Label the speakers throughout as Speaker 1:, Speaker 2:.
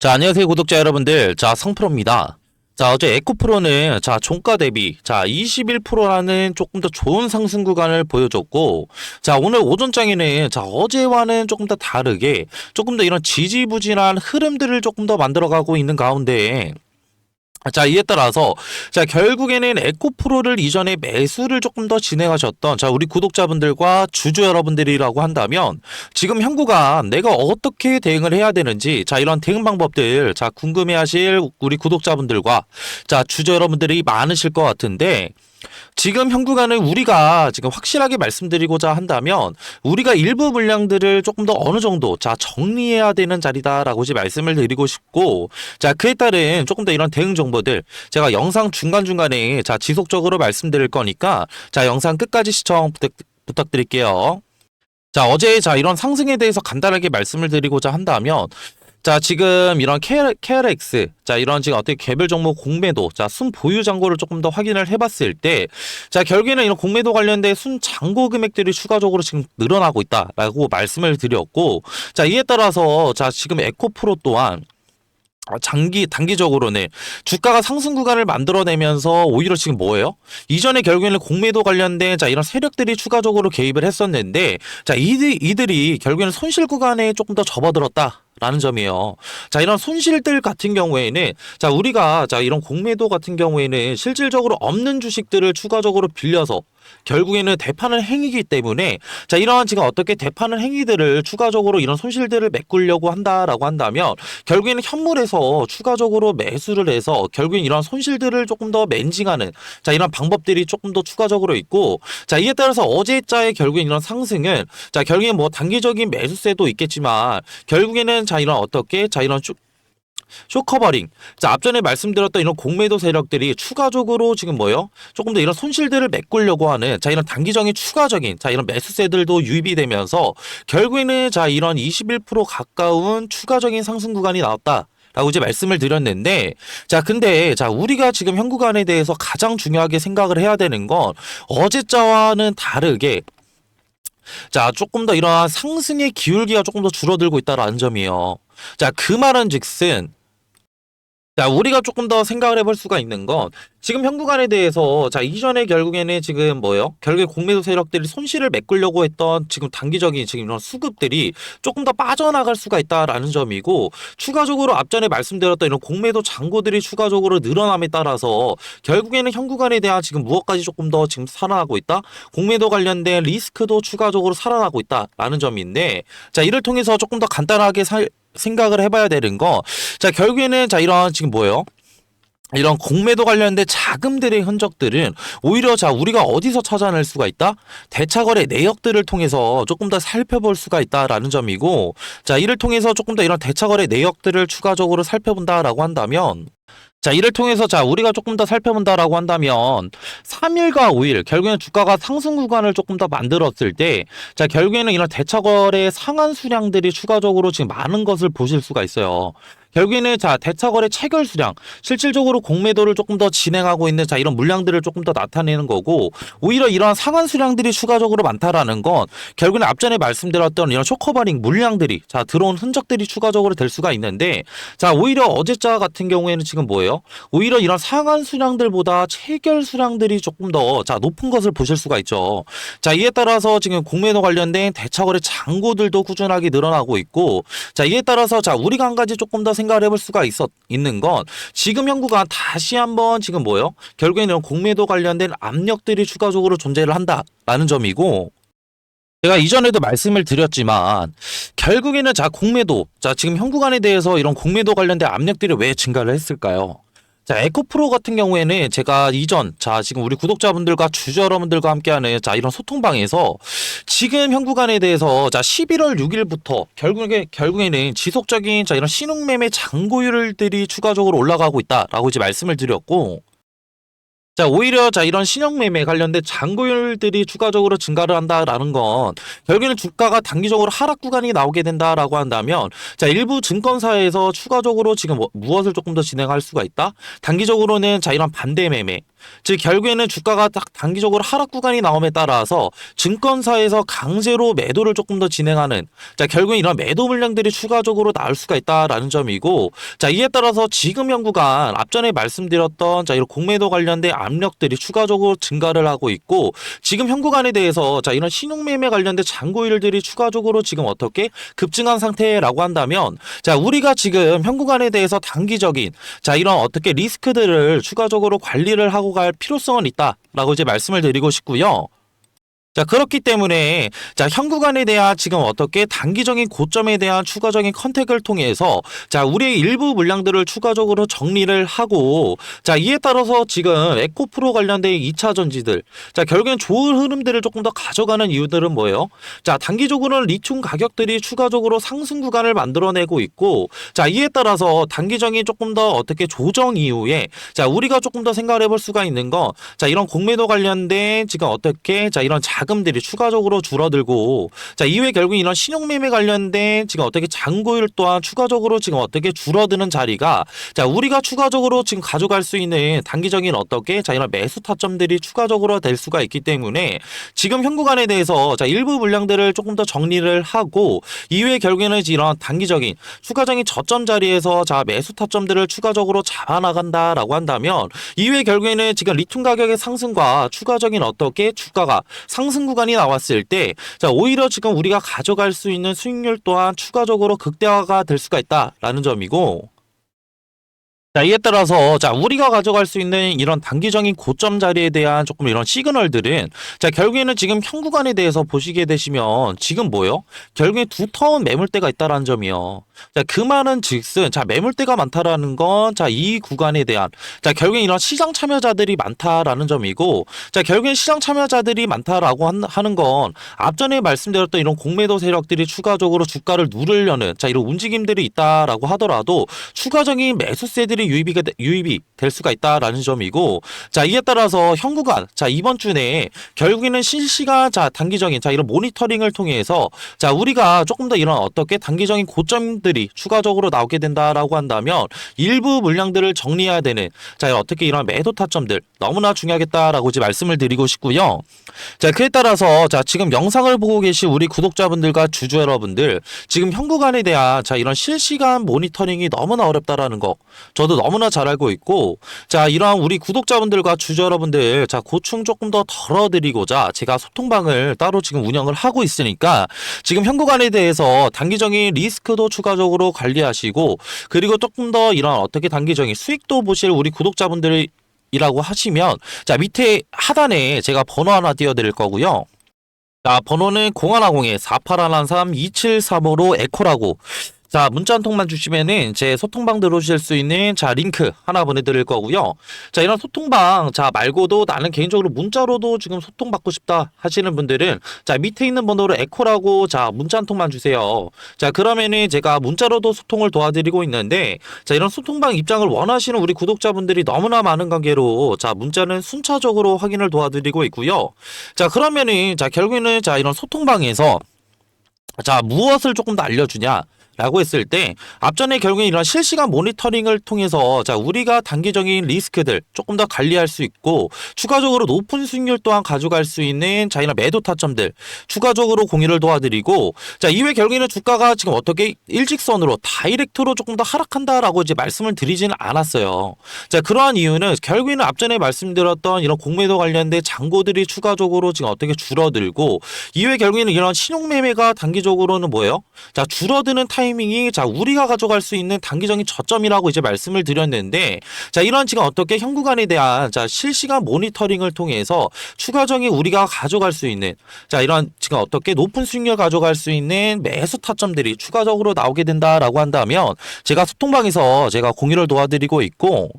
Speaker 1: 자, 안녕하세요, 구독자 여러분들. 자, 성프로입니다. 자, 어제 에코프로는 종가 대비 21%라는 조금 더 좋은 상승 구간을 보여줬고, 자, 오늘 오전장에는 어제와는 조금 더 다르게 조금 더 이런 지지부진한 흐름들을 조금 더 만들어가고 있는 가운데, 자, 이에 따라서, 결국에는 에코프로를 이전에 매수를 조금 더 진행하셨던, 우리 구독자분들과 주주 여러분들이라고 한다면, 지금 현구간 내가 어떻게 대응을 해야 되는지, 이런 대응 방법들, 궁금해 하실 우리 구독자분들과, 주주 여러분들이 많으실 것 같은데, 지금 현구간을 우리가 지금 확실하게 말씀드리고자 한다면 우리가 일부 물량들을 조금 더 어느 정도 정리해야 되는 자리다라고 이제 말씀을 드리고 싶고, 그에 따른 조금 더 이런 대응 정보들 제가 영상 중간중간에 지속적으로 말씀드릴 거니까 영상 끝까지 시청 부탁드릴게요. 어제 이런 상승에 대해서 간단하게 말씀을 드리고자 한다면, 지금 이런 KRX, 이런 지금 어떻게 개별 종목 공매도, 순 보유 잔고를 조금 더 확인을 해봤을 때, 결국에는 이런 공매도 관련된 순 잔고 금액들이 추가적으로 지금 늘어나고 있다라고 말씀을 드렸고, 이에 따라서, 지금 에코프로 또한, 단기적으로는 주가가 상승 구간을 만들어내면서 오히려 지금 뭐예요? 이전에 결국에는 공매도 관련된 이런 세력들이 추가적으로 개입을 했었는데, 이들이 결국에는 손실 구간에 조금 더 접어들었다. 라는 점이에요. 이런 손실들 같은 경우에는, 우리가, 이런 공매도 같은 경우에는 실질적으로 없는 주식들을 추가적으로 빌려서 결국에는 대파는 행위이기 때문에, 이러한 지금 어떻게 대파는 행위들을 추가적으로 이런 손실들을 메꾸려고 한다라고 한다면, 결국에는 현물에서 추가적으로 매수를 해서 결국엔 이런 손실들을 조금 더 맨징하는, 이런 방법들이 조금 더 추가적으로 있고, 이에 따라서 어제자의 결국엔 이런 상승은, 결국엔 뭐 단기적인 매수세도 있겠지만, 결국에는 이런 어떻게, 이런 쇼커버링. 앞전에 말씀드렸던 이런 공매도 세력들이 추가적으로 지금 뭐요? 조금 더 이런 손실들을 메꾸려고 하는, 이런 단기적인 추가적인, 이런 매수세들도 유입이 되면서, 결국에는 이런 21% 가까운 추가적인 상승 구간이 나왔다. 라고 이제 말씀을 드렸는데, 근데, 우리가 지금 현 구간에 대해서 가장 중요하게 생각을 해야 되는 건, 어제자와는 다르게, 조금 더 이러한 상승의 기울기가 조금 더 줄어들고 있다라는 점이에요. 그 말은 즉슨, 우리가 조금 더 생각을 해볼 수가 있는 건, 지금 현 구간에 대해서, 이전에 결국에는 지금 뭐예요? 결국에 공매도 세력들이 손실을 메꾸려고 했던 지금 단기적인 지금 이런 수급들이 조금 더 빠져나갈 수가 있다라는 점이고, 추가적으로 앞전에 말씀드렸던 이런 공매도 잔고들이 추가적으로 늘어남에 따라서, 결국에는 현 구간에 대한 지금 무엇까지 조금 더 지금 살아나고 있다? 공매도 관련된 리스크도 추가적으로 살아나고 있다라는 점인데, 이를 통해서 조금 더 간단하게 생각을 해봐야 되는 거, 결국에는 이런 지금 뭐예요? 이런 공매도 관련된 자금들의 흔적들은 오히려 우리가 어디서 찾아낼 수가 있다? 대차거래 내역들을 통해서 조금 더 살펴볼 수가 있다라는 점이고, 이를 통해서 조금 더 이런 대차거래 내역들을 추가적으로 살펴본다라고 한다면, 이를 통해서 우리가 조금 더 살펴본다라고 한다면 3일과 5일 결국에는 주가가 상승 구간을 조금 더 만들었을 때, 결국에는 이런 대차거래 상한 수량들이 추가적으로 지금 많은 것을 보실 수가 있어요. 결국에는 대차거래 체결 수량, 실질적으로 공매도를 조금 더 진행하고 있는 이런 물량들을 조금 더 나타내는 거고, 오히려 이러한 상한 수량들이 추가적으로 많다라는 건 결국에는 앞전에 말씀드렸던 이런 쇼커버링 물량들이 들어온 흔적들이 추가적으로 될 수가 있는데, 오히려 어제자 같은 경우에는 지금 뭐예요? 오히려 이런 상한 수량들보다 체결 수량들이 조금 더 높은 것을 보실 수가 있죠. 이에 따라서 지금 공매도 관련된 대차거래 잔고들도 꾸준하게 늘어나고 있고, 이에 따라서 우리가 한 가지 조금 더 생각을 해볼 수가 있는 건, 지금 현 구간 다시 한번 지금 뭐예요? 결국에는 공매도 관련된 압력들이 추가적으로 존재를 한다라는 점이고, 제가 이전에도 말씀을 드렸지만 결국에는 공매도, 지금 현 구간에 대해서 이런 공매도 관련된 압력들이 왜 증가를 했을까요? 에코프로 같은 경우에는 제가 이전, 지금 우리 구독자분들과 주주 여러분들과 함께하는 이런 소통방에서 지금 현 구간에 대해서 11월 6일부터 결국에는 지속적인 이런 신흥매매 잔고율들이 추가적으로 올라가고 있다라고 이제 말씀을 드렸고, 오히려 이런 신형매매 관련된 잔고율들이 추가적으로 증가를 한다라는 건 결국에는 주가가 단기적으로 하락 구간이 나오게 된다라고 한다면, 일부 증권사에서 추가적으로 지금 무엇을 조금 더 진행할 수가 있다? 단기적으로는 이런 반대 매매, 즉 결국에는 주가가 딱 단기적으로 하락 구간이 나옴에 따라서 증권사에서 강제로 매도를 조금 더 진행하는, 자 결국엔 이런 매도 물량들이 추가적으로 나올 수가 있다라는 점이고, 자 이에 따라서 지금 현 구간 앞전에 말씀드렸던 자 이런 공매도 관련된 압력들이 추가적으로 증가를 하고 있고, 지금 현 구간에 대해서 자 이런 신용매매 관련된 잔고일들이 추가적으로 지금 어떻게 급증한 상태라고 한다면, 자 우리가 지금 현 구간에 대해서 단기적인 자 이런 어떻게 리스크들을 추가적으로 관리를 하고 갈 필요성은 있다라고 이제 말씀을 드리고 싶고요. 자, 그렇기 때문에, 자, 현 구간에 대한 지금 어떻게 단기적인 고점에 대한 추가적인 컨택을 통해서, 자, 우리의 일부 물량들을 추가적으로 정리를 하고, 자, 이에 따라서 지금 에코프로 관련된 2차 전지들, 자, 결국엔 좋은 흐름들을 조금 더 가져가는 이유들은 뭐예요? 자, 단기적으로는 리튬 가격들이 추가적으로 상승 구간을 만들어내고 있고, 자, 이에 따라서 단기적인 조금 더 어떻게 조정 이후에, 자, 우리가 조금 더 생각을 해볼 수가 있는 거, 자, 이런 공매도 관련된 지금 어떻게, 자, 이런 자금들이 추가적으로 줄어들고, 자 이후에 결국 이런 신용매매 관련된 지금 어떻게 잔고율 또한 추가적으로 지금 어떻게 줄어드는 자리가, 자 우리가 추가적으로 지금 가져갈 수 있는 단기적인 어떻게 자 이런 매수 타점들이 추가적으로 될 수가 있기 때문에, 지금 현 구간에 대해서 자 일부 물량들을 조금 더 정리를 하고, 이후에 결국에는 이런 단기적인 추가적인 저점 자리에서 자 매수 타점들을 추가적으로 잡아나간다라고 한다면, 이후에 결국에는 지금 리튬 가격의 상승과 추가적인 어떻게 주가가 상승 구간이 나왔을 때, 자 오히려 지금 우리가 가져갈 수 있는 수익률 또한 추가적으로 극대화가 될 수가 있다라는 점이고, 자, 이에 따라서, 자, 우리가 가져갈 수 있는 이런 단기적인 고점 자리에 대한 조금 이런 시그널들은, 자, 결국에는 지금 현 구간에 대해서 보시게 되시면, 지금 뭐요? 결국에 두터운 매물대가 있다라는 점이요. 자, 그 말은 즉슨, 자, 매물대가 많다라는 건, 자, 이 구간에 대한, 자, 결국엔 이런 시장 참여자들이 많다라는 점이고, 자, 결국엔 시장 참여자들이 많다라고 하는 건, 앞전에 말씀드렸던 이런 공매도 세력들이 추가적으로 주가를 누르려는, 자, 이런 움직임들이 있다라고 하더라도, 추가적인 매수세들이 유입이 될 수가 있다라는 점이고, 자 이에 따라서 현 구간 자 이번 주 내에 결국에는 실시간 자 단기적인 자 이런 모니터링을 통해서 자 우리가 조금 더 이런 어떻게 단기적인 고점들이 추가적으로 나오게 된다라고 한다면, 일부 물량들을 정리해야 되는 자 어떻게 이런 매도 타점들 너무나 중요하겠다라고 이제 말씀을 드리고 싶고요. 자 그에 따라서 자 지금 영상을 보고 계신 우리 구독자분들과 주주 여러분들, 지금 현 구간에 대한 자 이런 실시간 모니터링이 너무나 어렵다라는 거 저도 너무나 잘 알고 있고, 자 이러한 우리 구독자분들과 주주 여러분들 자 고충 조금 더 덜어드리고자 제가 소통방을 따로 지금 운영을 하고 있으니까, 지금 현 구간에 대해서 단기적인 리스크도 추가적으로 관리하시고, 그리고 조금 더 이런 어떻게 단기적인 수익도 보실 우리 구독자분들 이라고 하시면, 자 밑에 하단에 제가 번호 하나 띄워드릴 거고요. 자 번호는 0110-4813-2735로 에코라고, 자 문자 한 통만 주시면은 제 소통방 들어오실 수 있는 자 링크 하나 보내드릴 거고요. 자 이런 소통방 자 말고도 나는 개인적으로 문자로도 지금 소통 받고 싶다 하시는 분들은 자 밑에 있는 번호로 에코라고 자 문자 한 통만 주세요. 자 그러면은 제가 문자로도 소통을 도와드리고 있는데, 자 이런 소통방 입장을 원하시는 우리 구독자분들이 너무나 많은 관계로 자 문자는 순차적으로 확인을 도와드리고 있고요. 자 그러면은 자 결국에는 자 이런 소통방에서 자 무엇을 조금 더 알려주냐 라고 했을 때, 앞전에 결국에 이런 실시간 모니터링을 통해서 자 우리가 단기적인 리스크들 조금 더 관리할 수 있고, 추가적으로 높은 수익률 또한 가져갈 수 있는 자 이런 매도 타점들 추가적으로 공유를 도와드리고, 자 이외 결국에는 주가가 지금 어떻게 일직선으로 다이렉트로 조금 더 하락한다라고 이제 말씀을 드리지는 않았어요. 자 그러한 이유는 결국에는 앞전에 말씀드렸던 이런 공매도 관련된 잔고들이 추가적으로 지금 어떻게 줄어들고, 이외 결국에는 이런 신용매매가 단기적으로는 뭐예요? 자 줄어드는 타이밍이 자 우리가 가져갈 수 있는 단기적인 저점이라고 이제 말씀을 드렸는데, 자 이런 지금 어떻게 현 구간에 대한 자 실시간 모니터링을 통해서 추가적인 우리가 가져갈 수 있는 자 이런 지금 어떻게 높은 수익률 가져갈 수 있는 매수 타점들이 추가적으로 나오게 된다라고 한다면, 제가 소통방에서 제가 공유를 도와드리고 있고,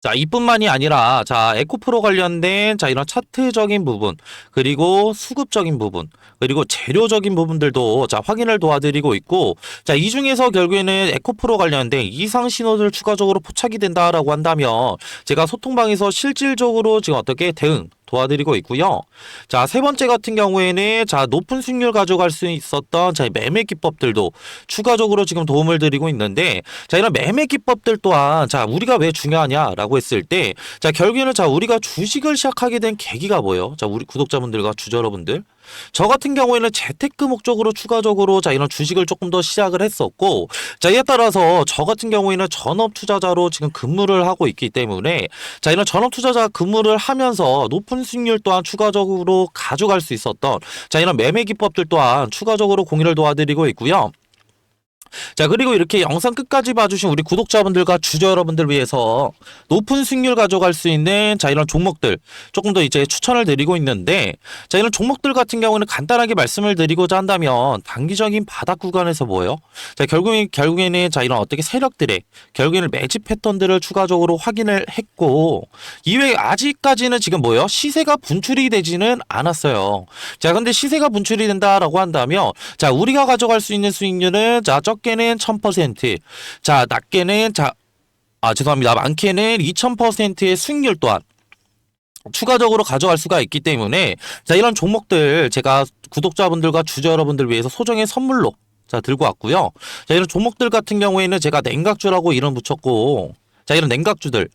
Speaker 1: 자, 이뿐만이 아니라, 자, 에코프로 관련된, 자, 이런 차트적인 부분, 그리고 수급적인 부분, 그리고 재료적인 부분들도, 자, 확인을 도와드리고 있고, 자, 이 중에서 결국에는 에코프로 관련된 이상 신호들 추가적으로 포착이 된다라고 한다면, 제가 소통방에서 실질적으로 지금 어떻게 대응, 도와드리고 있고요. 자, 세 번째 같은 경우에는 자, 높은 수익률 가져갈 수 있었던 자, 매매 기법들도 추가적으로 지금 도움을 드리고 있는데 자, 이런 매매 기법들 또한 자, 우리가 왜 중요하냐라고 했을 때 자, 결국에는 자, 우리가 주식을 시작하게 된 계기가 뭐예요? 자, 우리 구독자분들과 주주 여러분들. 저 같은 경우에는 재테크 목적으로 추가적으로 자, 이런 주식을 조금 더 시작을 했었고 자, 이에 따라서 저 같은 경우에는 전업 투자자로 지금 근무를 하고 있기 때문에 자, 이런 전업 투자자 근무를 하면서 높은 수익률 또한 추가적으로 가져갈 수 있었던 자, 이런 매매 기법들 또한 추가적으로 공유를 도와드리고 있고요. 자, 그리고 이렇게 영상 끝까지 봐주신 우리 구독자분들과 주주 여러분들 위해서 높은 수익률 가져갈 수 있는 자, 이런 종목들 조금 더 이제 추천을 드리고 있는데 자, 이런 종목들 같은 경우는 간단하게 말씀을 드리고자 한다면 단기적인 바닥 구간에서 뭐예요? 자, 결국에는 자, 이런 어떻게 세력들의 결국에는 매집 패턴들을 추가적으로 확인을 했고 이외에 아직까지는 지금 뭐예요? 시세가 분출이 되지는 않았어요. 자, 근데 시세가 분출이 된다라고 한다면 자, 우리가 가져갈 수 있는 수익률은 자, 적게는 1000%, 자, 낮게는 죄송합니다. 많게는 2000%의 수익률 또한 추가적으로 가져갈 수가 있기 때문에 자, 이런 종목들 제가 구독자분들과 주주 여러분들 위해서 소정의 선물로 자, 들고 왔고요. 자, 이런 종목들 같은 경우에는 제가 냉각주라고 이름 붙였고 자, 이런 냉각주들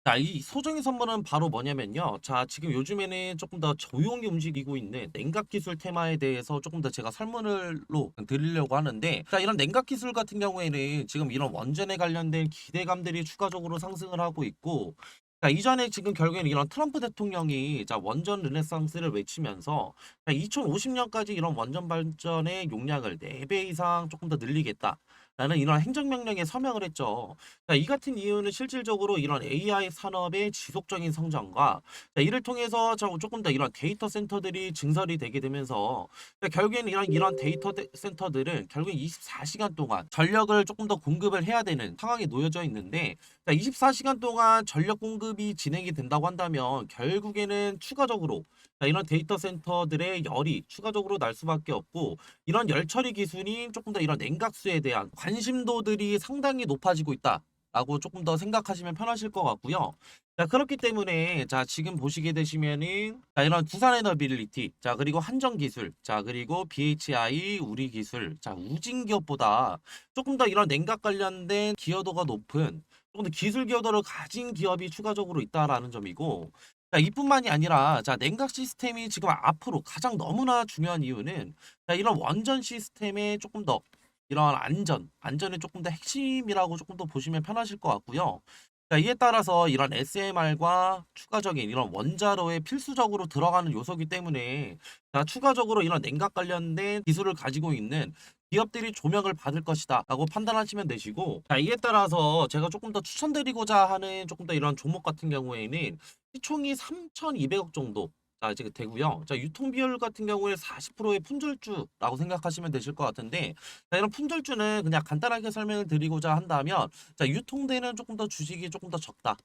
Speaker 1: 자, 이 소정의 선물은 바로 뭐냐면요. 자, 지금 요즘에는 조금 더 조용히 움직이고 있는 냉각 기술 테마에 대해서 조금 더 제가 설문을로 드리려고 하는데, 자, 이런 냉각 기술 같은 경우에는 지금 이런 원전에 관련된 기대감들이 추가적으로 상승을 하고 있고, 자, 이전에 지금 결국에는 이런 트럼프 대통령이 자, 원전 르네상스를 외치면서 자, 2050년까지 이런 원전 발전의 용량을 4배 이상 조금 더 늘리겠다. 라는 이런 행정명령에 서명을 했죠. 자, 이 같은 이유는 실질적으로 이런 AI 산업의 지속적인 성장과 자, 이를 통해서 조금 더 이런 데이터 센터들이 증설이 되게 되면서 자, 결국에는 이런 데이터 센터들은 결국 24시간 동안 전력을 조금 더 공급을 해야 되는 상황에 놓여져 있는데 자, 24시간 동안 전력 공급이 진행이 된다고 한다면 결국에는 추가적으로 자, 이런 데이터 센터들의 열이 추가적으로 날 수밖에 없고 이런 열 처리 기술이 조금 더 이런 냉각수에 대한 관심도들이 상당히 높아지고 있다라고 조금 더 생각하시면 편하실 것 같고요. 자, 그렇기 때문에 자, 지금 보시게 되시면은 자, 이런 두산에너빌리티, 자, 그리고 한전기술, 자, 그리고 BHI 우리기술, 자, 우진기업보다 조금 더 이런 냉각 관련된 기여도가 높은 조금 더 기술 기여도를 가진 기업이 추가적으로 있다라는 점이고 자, 이뿐만이 아니라 자, 냉각 시스템이 지금 앞으로 가장 너무나 중요한 이유는 자, 이런 원전 시스템의 조금 더 이런 안전의 조금 더 핵심이라고 조금 더 보시면 편하실 것 같고요. 자, 이에 따라서 이런 SMR과 추가적인 이런 원자로에 필수적으로 들어가는 요소이기 때문에 자, 추가적으로 이런 냉각 관련된 기술을 가지고 있는 기업들이 조명을 받을 것이다 라고 판단하시면 되시고 자, 이에 따라서 제가 조금 더 추천드리고자 하는 조금 더 이런 종목 같은 경우에는 시총이 3,200억 정도 자, 이제 되고요. 자, 유통 비율 같은 경우에 40%의 품절주라고 생각하시면 되실 것 같은데 자, 이런 품절주는 그냥 간단하게 설명을 드리고자 한다면 자, 유통되는 조금 더 주식이 조금 더 적다.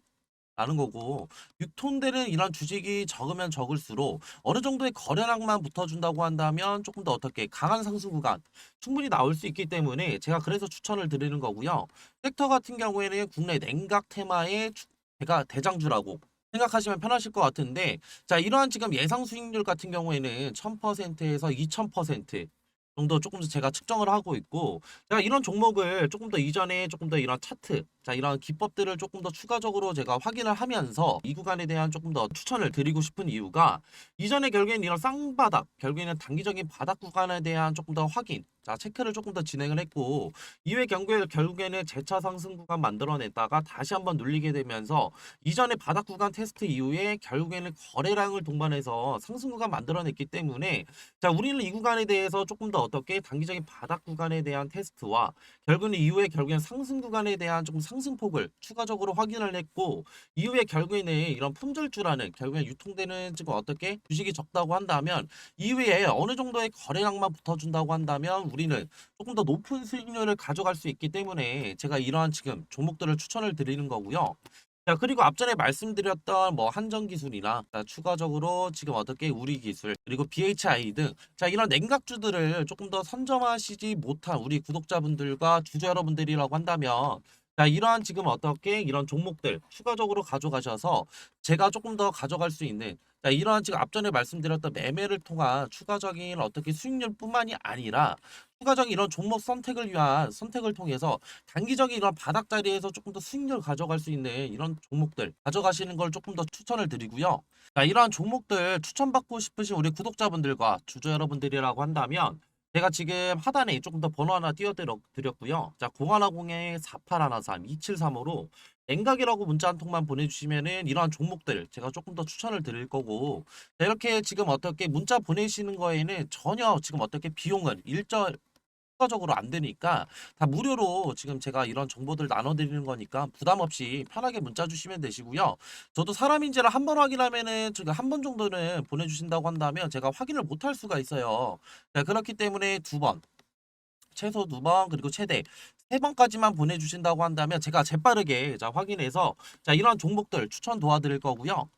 Speaker 1: 라는 거고 유통되는 이런 주식이 적으면 적을수록 어느 정도의 거래량만 붙어준다고 한다면 조금 더 어떻게 강한 상승 구간 충분히 나올 수 있기 때문에 제가 그래서 추천을 드리는 거고요. 섹터 같은 경우에는 국내 냉각 테마의 대장주라고 생각하시면 편하실 것 같은데 자, 이러한 지금 예상 수익률 같은 경우에는 1000%에서 2000% 정도 조금 더 제가 측정을 하고 있고 제가 이런 종목을 조금 더 이전에 조금 더 이런 차트 자, 이런 기법들을 조금 더 추가적으로 제가 확인을 하면서 이 구간에 대한 조금 더 추천을 드리고 싶은 이유가 이전에 결국에는 이런 쌍바닥 결국에는 단기적인 바닥 구간에 대한 조금 더 확인 자, 체크를 조금 더 진행을 했고 이후에 결국에는 재차 상승 구간 만들어냈다가 다시 한번 눌리게 되면서 이전에 바닥 구간 테스트 이후에 결국에는 거래량을 동반해서 상승 구간 만들어냈기 때문에 자, 우리는 이 구간에 대해서 조금 더 어떻게 단기적인 바닥 구간에 대한 테스트와 결국에는 상승 구간에 대한 조금 상승폭을 추가적으로 확인을 했고 이후에 결국에는 이런 품절주라는 결국에 유통되는 지금 어떻게 주식이 적다고 한다면 이후에 어느 정도의 거래량만 붙어준다고 한다면 우리는 조금 더 높은 수익률을 가져갈 수 있기 때문에 제가 이러한 지금 종목들을 추천을 드리는 거고요. 자, 그리고 앞전에 말씀드렸던 뭐 한전기술이나 추가적으로 지금 어떻게 우리기술 그리고 BHI 등 자, 이런 냉각주들을 조금 더 선점하시지 못한 우리 구독자분들과 주주 여러분들이라고 한다면 자, 이러한 지금 어떻게 이런 종목들 추가적으로 가져가셔서 제가 조금 더 가져갈 수 있는 자, 이러한 지금 앞전에 말씀드렸던 매매를 통한 추가적인 어떻게 수익률뿐만이 아니라 추가적인 이런 종목 선택을 위한 선택을 통해서 단기적인 이런 바닥 자리에서 조금 더 수익률 가져갈 수 있는 이런 종목들 가져가시는 걸 조금 더 추천을 드리고요. 자, 이러한 종목들 추천받고 싶으신 우리 구독자분들과 주주 여러분들이라고 한다면 제가 지금 하단에 조금 더 번호 하나 띄워드렸고요. 자, 0110-4813-2735로 냉각이라고 문자 한 통만 보내주시면은 이러한 종목들 제가 조금 더 추천을 드릴 거고 자, 이렇게 지금 어떻게 문자 보내시는 거에는 전혀 지금 어떻게 비용은 추가적으로 안 되니까 다 무료로 지금 제가 이런 정보들 나눠드리는 거니까 부담 없이 편하게 문자 주시면 되시고요. 저도 사람인지를 한 번 확인하면은 지금 한 번 정도는 보내주신다고 한다면 제가 확인을 못 할 수가 있어요. 자, 그렇기 때문에 두 번, 최소 두 번, 그리고 최대 세 번까지만 보내주신다고 한다면 제가 재빠르게 자, 확인해서 자, 이런 종목들 추천 도와드릴 거고요.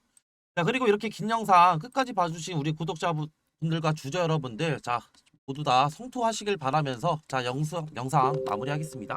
Speaker 1: 자, 그리고 이렇게 긴 영상 끝까지 봐주신 우리 구독자분들과 주주 여러분들 자, 모두 다 성투하시길 바라면서 자, 영상 마무리하겠습니다.